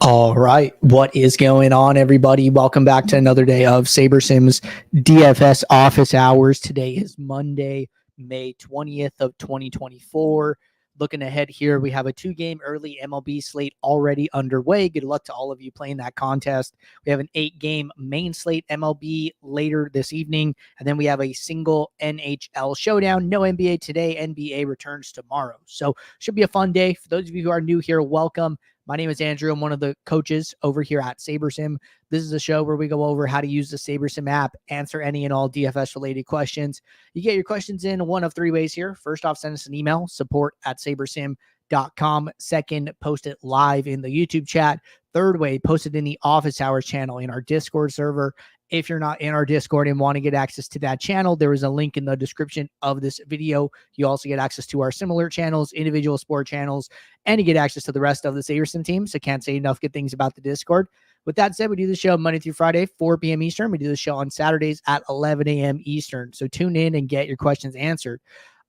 All right. What is going on, everybody? Welcome back to another day of SaberSim's DFS office hours. Today is Monday, May 20th of 2024. Looking ahead here, we have a two-game early MLB slate already underway. Good luck to all of you playing that contest. We have an 8-game main slate MLB later this evening, and then we have a single NHL showdown. No NBA today. NBA returns tomorrow. So should be a fun day. For those of you who are new here, welcome. My name is Andrew. I'm one of the coaches over here at SaberSim. This is a show where we go over how to use the SaberSim app, answer any and all DFS-related questions. You get your questions in one of three ways here. First off, send us an email, support@sabersim.com. Second, post it live in the YouTube chat. Third way, post it in the office hours channel in our Discord server. If you're not in our Discord and want to get access to that channel, there is a link in the description of this video. You also get access to our similar channels, individual sport channels, and you get access to the rest of the SaberSim team. So can't say enough good things about the Discord. With that said, we do the show Monday through Friday, 4 p.m. Eastern. We do the show on Saturdays at 11 a.m. Eastern. So tune in and get your questions answered.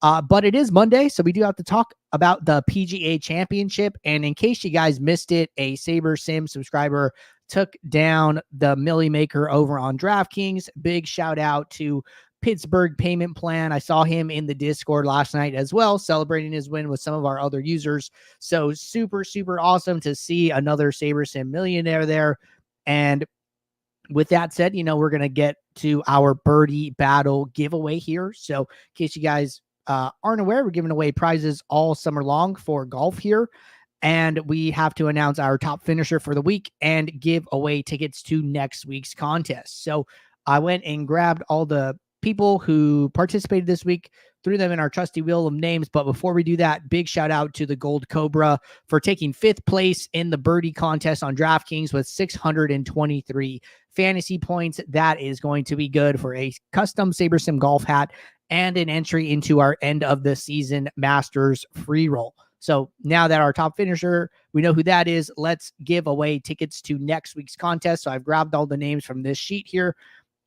But it is Monday, so we do have to talk about the PGA Championship. And in case you guys missed it, a SaberSim subscriber took down the Millie Maker over on DraftKings. Big shout out to Pittsburgh Payment Plan. I saw him in the Discord last night as well, celebrating his win with some of our other users. So super, super awesome to see another SaberSim millionaire there. And with that said, we're going to get to our birdie battle giveaway here. So in case you guys aren't aware, we're giving away prizes all summer long for golf here. And we have to announce our top finisher for the week and give away tickets to next week's contest. So I went and grabbed all the people who participated this week, threw them in our trusty wheel of names. But before we do that, big shout out to the Gold Cobra for taking 5th place in the birdie contest on DraftKings with 623 fantasy points. That is going to be good for a custom SaberSim golf hat and an entry into our end of the season Masters free roll. So now that our top finisher, we know who that is, let's give away tickets to next week's contest. So I've grabbed all the names from this sheet here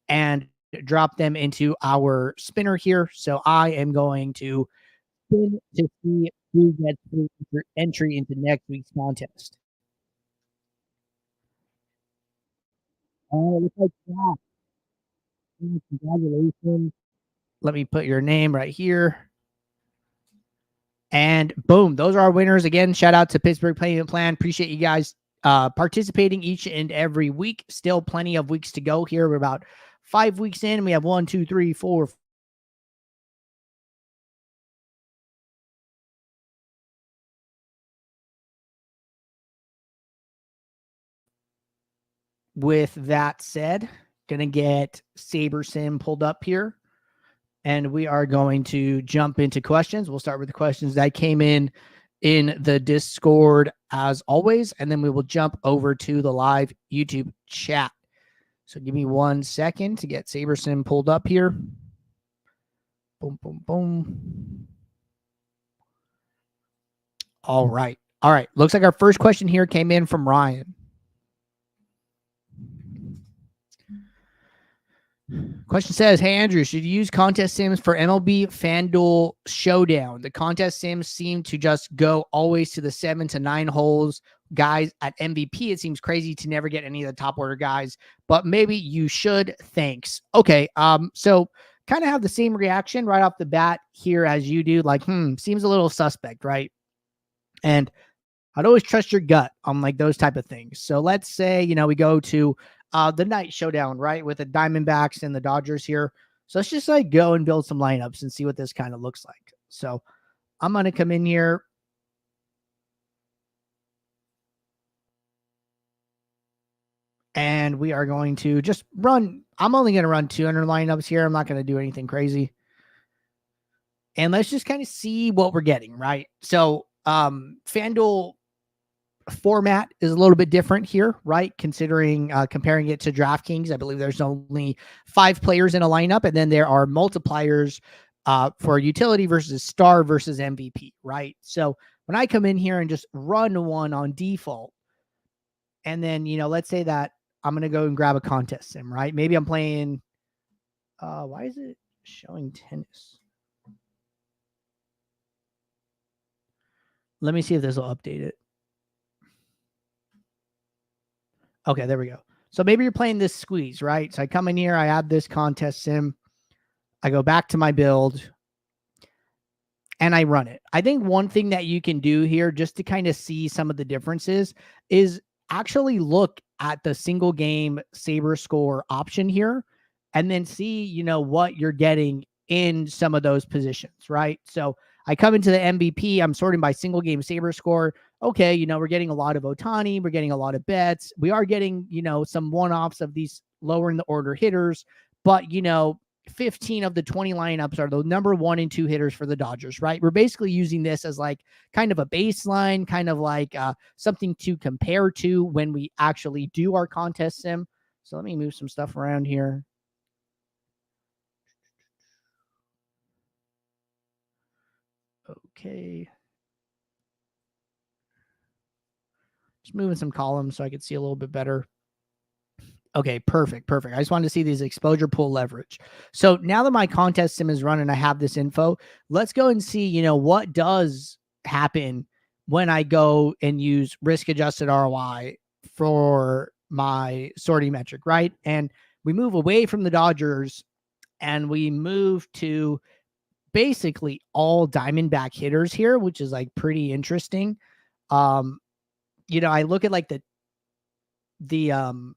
and drop them into our spinner here. So I am going to spin to see who gets entry into next week's contest. Oh, it looks like that. Congratulations. Let me put your name right here. And boom, those are our winners. Again, shout out to Pittsburgh Payment Plan. Appreciate you guys participating each and every week. Still plenty of weeks to go here. We're about 5 weeks in. We have 1, 2, 3, 4. With that said, gonna get SaberSim pulled up here. And we are going to jump into questions. We'll start with the questions that came in the Discord as always, and then we will jump over to the live YouTube chat. So give me 1 second to get SaberSim pulled up here. Boom, boom, boom. All right. All right. Looks like our first question here came in from Ryan. Question says, hey, Andrew, should you use contest sims for MLB FanDuel Showdown? The contest sims seem to just go always to the 7 to 9 holes. Guys, at MVP, it seems crazy to never get any of the top order guys, but maybe you should. Thanks. Okay. So kind of have the same reaction right off the bat here as you do. Like, seems a little suspect, right? And I'd always trust your gut on like those type of things. So let's say, we go to the night showdown, right, with the Diamondbacks and the Dodgers here. So let's just like go and build some lineups and see what this kind of looks like. So I'm going to come in here. And we are going to just run. I'm only going to run 200 lineups here. I'm not going to do anything crazy. And let's just kind of see what we're getting, right? So FanDuel format is a little bit different here, right? Considering comparing it to DraftKings, I believe there's only 5 players in a lineup, and then there are multipliers for utility versus star versus MVP, right? So when I come in here and just run one on default, and then, let's say that I'm going to go and grab a contest sim, right? Maybe I'm playing, why is it showing tennis? Let me see if this will update it. Okay, there we go. So maybe you're playing this squeeze, right? So I come in here, I add this contest sim, I go back to my build, and I run it. I think one thing that you can do here just to kind of see some of the differences is actually look at the single game SaberScore option here and then see, you know, what you're getting in some of those positions, right? So I come into the MVP, I'm sorting by single game SaberScore. Okay, you know, we're getting a lot of Ohtani, we're getting a lot of bets. We are getting, you know, some one-offs of these lower in the order hitters, but, you know, 15 of the 20 lineups are the number 1 and 2 hitters for the Dodgers, right? We're basically using this as like kind of a baseline, kind of like something to compare to when we actually do our contest sim. So let me move some stuff around here. Okay. Just moving some columns so I could see a little bit better. Okay, perfect. I just wanted to see these exposure pool leverage. So now that my contest sim is running, I have this info. Let's go and see, you know, what does happen when I go and use risk adjusted ROI for my sorting metric, right? And we move away from the Dodgers and we move to basically all Diamondback hitters here, which is like pretty interesting. You know, I look at like the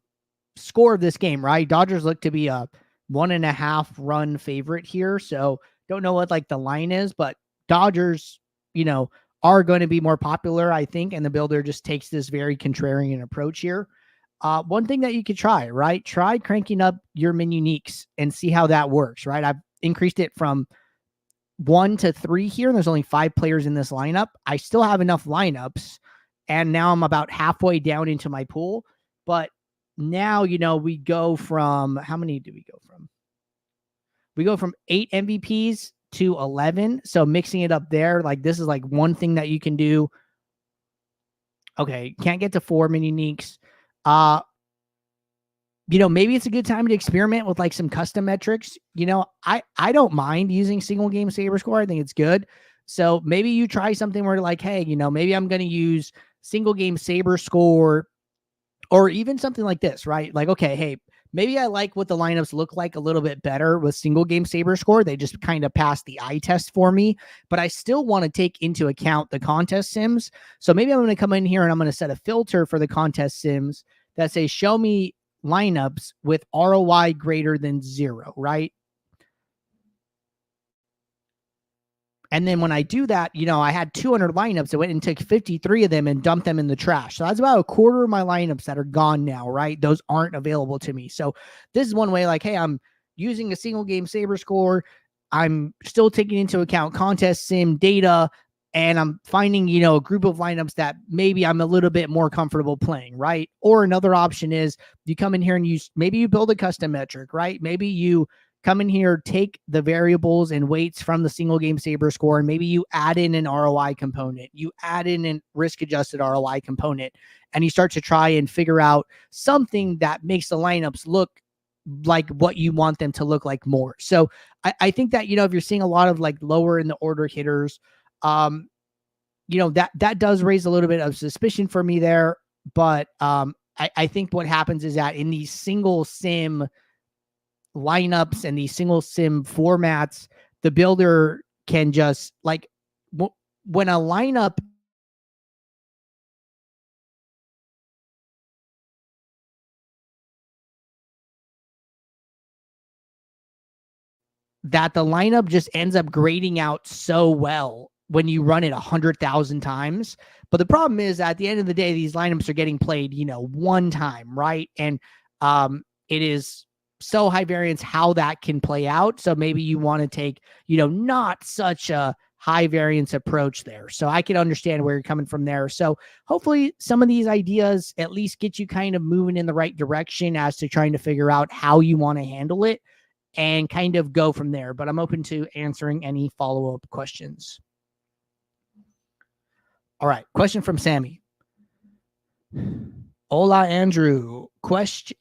score of this game, right? Dodgers look to be a 1.5 run favorite here. So don't know what like the line is, but Dodgers, you know, are going to be more popular, I think. And the builder just takes this very contrarian approach here. One thing that you could try, right? Try cranking up your min uniques and see how that works, right? I've increased it from 1 to 3 here. And there's only 5 players in this lineup. I still have enough lineups. And now I'm about halfway down into my pool. But now, you know, we go from, how many do we go from? We go from 8 MVPs to 11. So mixing it up there, like this is like one thing that you can do. Okay, can't get to 4 min uniques. You know, maybe it's a good time to experiment with like some custom metrics. You know, I don't mind using single game SaberScore. I think it's good. So maybe you try something where like, hey, you know, maybe I'm going to use single game SaberScore. Or even something like this, right? Like, okay, hey, maybe I like what the lineups look like a little bit better with single game SaberScore. They just kind of pass the eye test for me, but I still want to take into account the contest sims. So maybe I'm going to come in here and I'm going to set a filter for the contest sims that say, show me lineups with ROI greater than 0, right? And then when I do that, you know, I had 200 lineups. I went and took 53 of them and dumped them in the trash. So that's about a quarter of my lineups that are gone now, right? Those aren't available to me. So this is one way like, hey, I'm using a single game SaberScore. I'm still taking into account contest sim data. And I'm finding, you know, a group of lineups that maybe I'm a little bit more comfortable playing, right? Or another option is you come in here and maybe you build a custom metric, right? Maybe you come in here, take the variables and weights from the single game SaberScore, and maybe you add in an ROI component, you add in a risk adjusted ROI component, and you start to try and figure out something that makes the lineups look like what you want them to look like more. So I think that, you know, if you're seeing a lot of like lower in the order hitters, you know, that does raise a little bit of suspicion for me there. But I think what happens is that in these single sim lineups and these single sim formats, the builder can just like when a lineup that the lineup just ends up grading out so well when you run it 100,000 times. But the problem is at the end of the day, these lineups are getting played, you know, one time, right? And it is so high variance how that can play out. So maybe you want to take, you know, not such a high variance approach there. So I can understand where you're coming from there. So hopefully some of these ideas at least get you kind of moving in the right direction as to trying to figure out how you want to handle it and kind of go from there. But I'm open to answering any follow-up questions. All right. Question from Sammy. Hola, Andrew.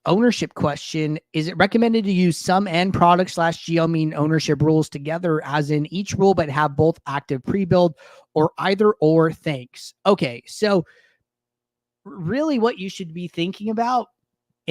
Ownership question. Is it recommended to use sum and product / geomean ownership rules together, as in each rule, but have both active pre-build, or either or? Thanks. Okay. So really what you should be thinking about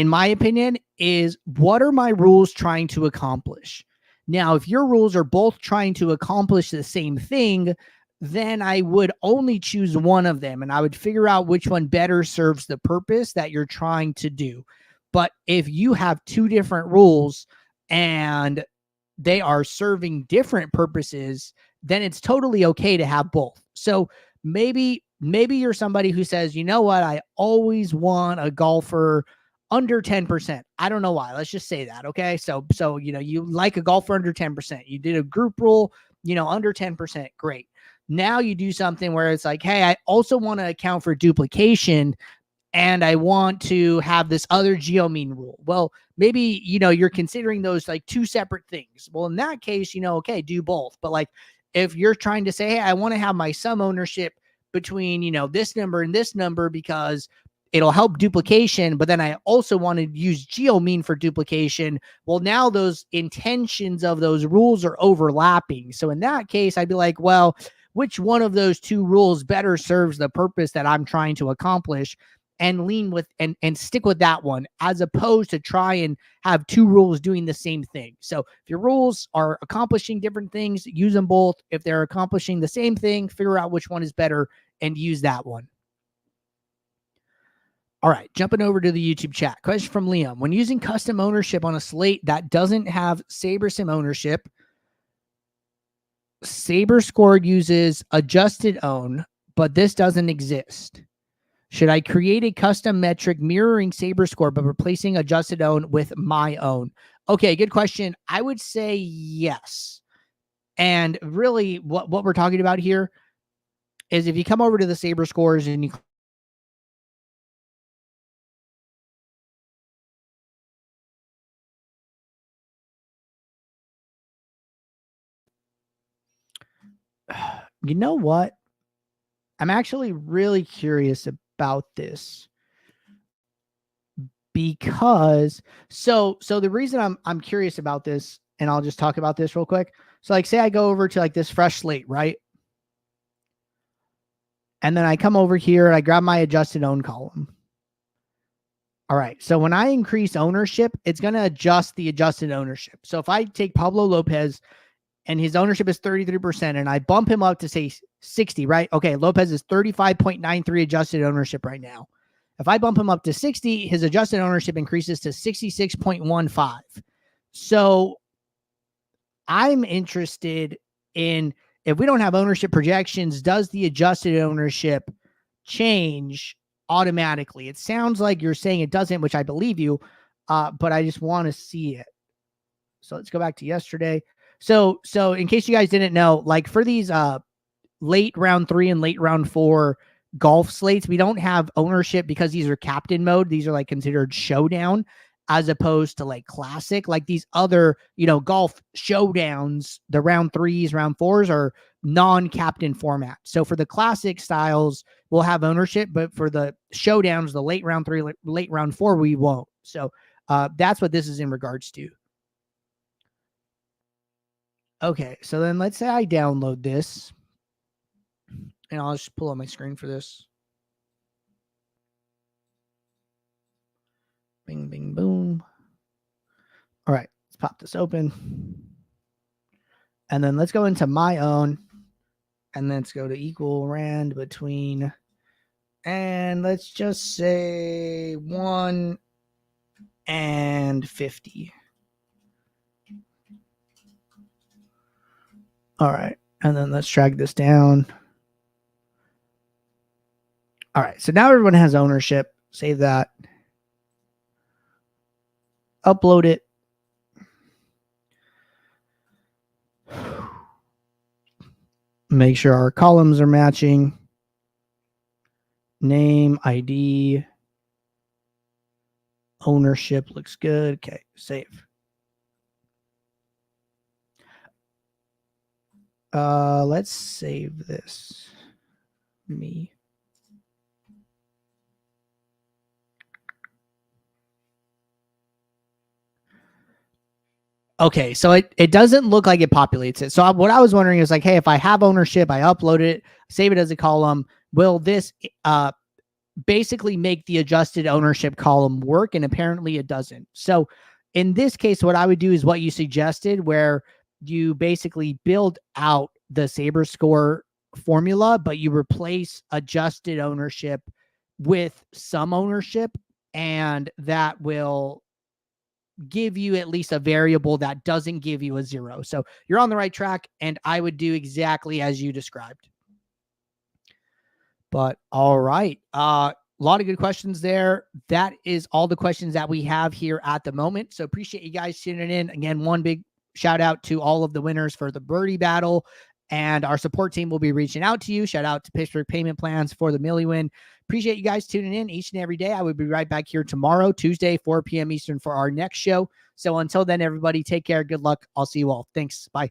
in my opinion, is what are my rules trying to accomplish? Now, if your rules are both trying to accomplish the same thing, then I would only choose one of them and I would figure out which one better serves the purpose that you're trying to do. But if you have two different rules and they are serving different purposes, then it's totally okay to have both. So maybe you're somebody who says, you know what, I always want a golfer under 10%. I don't know why. Let's just say that. Okay. So, you like a golfer under 10%. You did a group rule, under 10%. Great. Now you do something where it's like, hey, I also want to account for duplication and I want to have this other geomean rule. Well, maybe, you're considering those like two separate things. Well, in that case, okay, do both. But like, if you're trying to say, hey, I want to have my sum ownership between, this number and this number because it'll help duplication, but then I also want to use geomean for duplication. Well, now those intentions of those rules are overlapping. So in that case, I'd be like, well, which one of those two rules better serves the purpose that I'm trying to accomplish, and lean with and stick with that one, as opposed to try and have two rules doing the same thing. So if your rules are accomplishing different things, use them both. If they're accomplishing the same thing, figure out which one is better and use that one. All right, jumping over to the YouTube chat. Question from Liam. When using custom ownership on a slate that doesn't have SaberSim ownership, SaberScore uses adjusted own, but this doesn't exist. Should I create a custom metric mirroring SaberScore but replacing adjusted own with my own? Okay, good question. I would say yes. And really what we're talking about here is if you come over to the SaberScores and you know what? I'm actually really curious about this because so the reason I'm curious about this, and I'll just talk about this real quick. So like, say I go over to like this fresh slate, right? And then I come over here and I grab my adjusted own column. All right. So when I increase ownership, it's going to adjust the adjusted ownership. So if I take Pablo Lopez and his ownership is 33% and I bump him up to say 60, right? Okay. Lopez is 35.93 adjusted ownership right now. If I bump him up to 60, his adjusted ownership increases to 66.15. So I'm interested in, if we don't have ownership projections, does the adjusted ownership change automatically? It sounds like you're saying it doesn't, which I believe you, but I just want to see it. So let's go back to yesterday. So in case you guys didn't know, like for these late round 3 and late round 4 golf slates, we don't have ownership because these are captain mode. These are like considered showdown as opposed to like classic. Like these other, golf showdowns, the round 3s, round 4s are non-captain format. So for the classic styles, we'll have ownership, but for the showdowns, the late round 3, late round 4, we won't. So that's what this is in regards to. Okay, so then let's say I download this, and I'll just pull up my screen for this. Bing, bing, boom. All right, let's pop this open. And then let's go into my own, and let's go to equal rand between, and let's just say 1 and 50. All right, and then let's drag this down. All right, so now everyone has ownership. Save that. Upload it. Make sure our columns are matching. Name, ID, ownership looks good. Okay, save. Let's save this. Me. Okay, so it doesn't look like it populates it. So what I was wondering is like, hey, if I have ownership, I upload it, save it as a column, will this basically make the adjusted ownership column work, and apparently it doesn't. So in this case, what I would do is what you suggested, where you basically build out the SaberScore formula, but you replace adjusted ownership with some ownership, and that will give you at least a variable that doesn't give you a 0. So you're on the right track, and I would do exactly as you described. But all right. A lot of good questions there. That is all the questions that we have here at the moment. So appreciate you guys tuning in. Again, one big shout out to all of the winners for the birdie battle. And our support team will be reaching out to you. Shout out to Pittsburgh Payment Plans for the Millie win. Appreciate you guys tuning in each and every day. I will be right back here tomorrow, Tuesday, 4 p.m. Eastern for our next show. So until then, everybody, take care. Good luck. I'll see you all. Thanks. Bye.